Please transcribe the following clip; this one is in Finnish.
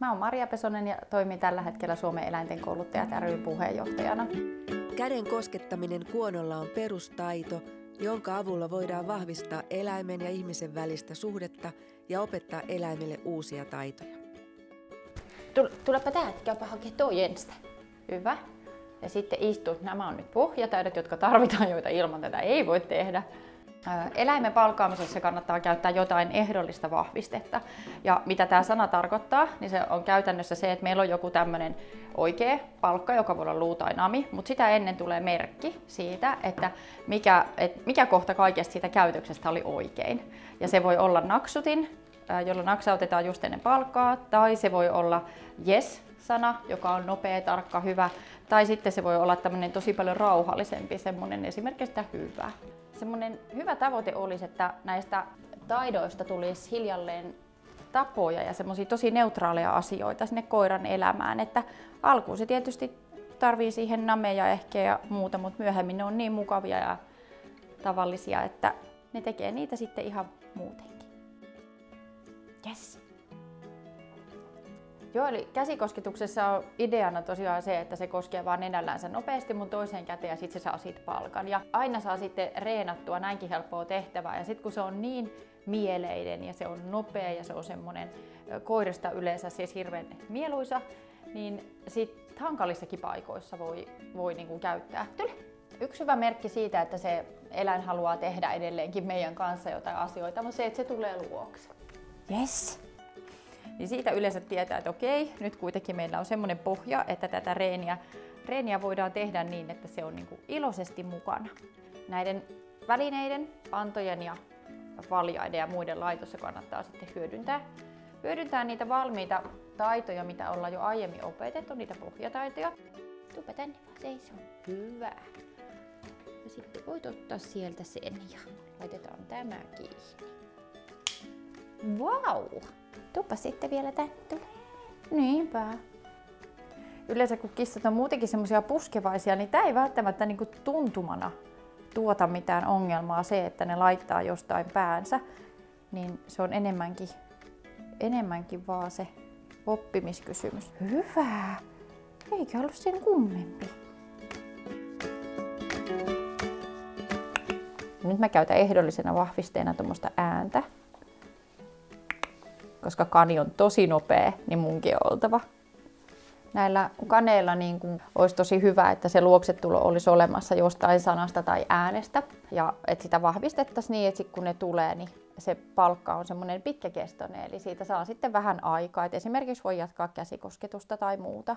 Mä oon Maria Pesonen ja toimin tällä hetkellä Suomen eläinten kouluttajat ry puheenjohtajana. Käden koskettaminen kuonolla on perustaito, jonka avulla voidaan vahvistaa eläimen ja ihmisen välistä suhdetta ja opettaa eläimelle uusia taitoja. Tulepa tähän, käypä hakea tuo Jenstä. Hyvä. Ja sitten istut. Nämä on nyt pohjataidot, jotka tarvitaan, joita ilman tätä ei voi tehdä. Eläimen palkkaamisessa kannattaa käyttää jotain ehdollista vahvistetta. Ja mitä tämä sana tarkoittaa, niin se on käytännössä se, että meillä on joku tämmöinen oikea palkka, joka voi olla luu tai nami, mutta sitä ennen tulee merkki siitä, että mikä kohta kaikesta siitä käytöksestä oli oikein. Ja se voi olla naksutin, jolla naksautetaan just ennen palkkaa, tai se voi olla yes-sana, joka on nopea, tarkka, hyvä, tai sitten se voi olla tämmöinen tosi paljon rauhallisempi, semmoinen esimerkiksi hyvä. Semmoinen hyvä tavoite olisi, että näistä taidoista tulisi hiljalleen tapoja ja semmoisia tosi neutraaleja asioita sinne koiran elämään, että alkuun se tietysti tarvii siihen nameja ehkä ja muuta, mutta myöhemmin ne on niin mukavia ja tavallisia, että ne tekee niitä sitten ihan muutenkin. Yes. Joo, eli käsikosketuksessa on ideana tosiaan se, että se koskee vaan nenällänsä nopeasti mun toiseen käteen ja sitten se saa siitä palkan. Ja aina saa sitten reenattua näinkin helppoa tehtävää ja sitten kun se on niin mieleinen ja se on nopea ja se on semmoinen koirista yleensä siis hirveän mieluisa, niin sit hankalissakin paikoissa voi niin kuin käyttää. Yksi hyvä merkki siitä, että se eläin haluaa tehdä edelleenkin meidän kanssa jotain asioita, on se, että se tulee luokse. Yes. Niin siitä yleensä tietää, että okei, nyt kuitenkin meillä on semmoinen pohja, että tätä reeniä voidaan tehdä niin, että se on niin kuin iloisesti mukana. Näiden välineiden, pantojen ja valjaiden ja muiden laitossa kannattaa sitten hyödyntää niitä valmiita taitoja, mitä ollaan jo aiemmin opetettu, niitä pohjataitoja. Tuupa tänne vaan seisoo. Hyvä. Ja sitten voit ottaa sieltä sen ja laitetaan tämä kiinni. Vau! Tuuppa sitten vielä tättö. Niinpä. Yleensä kun kissat on muutenkin semmoisia puskevaisia, niin tää ei välttämättä niinku tuntumana tuota mitään ongelmaa se, että ne laittaa jostain päänsä. Niin se on enemmänkin vaan se oppimiskysymys. Hyvä! Eikä ollut sen kummempi. Nyt mä käytän ehdollisena vahvisteena tuommoista ääntä. Koska kani on tosi nopea, niin munkin on oltava. Näillä kaneilla niin kuin olisi tosi hyvä, että se luoksetulo olisi olemassa jostain sanasta tai äänestä. Ja että sitä vahvistettaisiin niin, että kun ne tulee, niin se palkka on semmoinen pitkäkestoinen. Eli siitä saa sitten vähän aikaa. Et esimerkiksi voi jatkaa käsikosketusta tai muuta.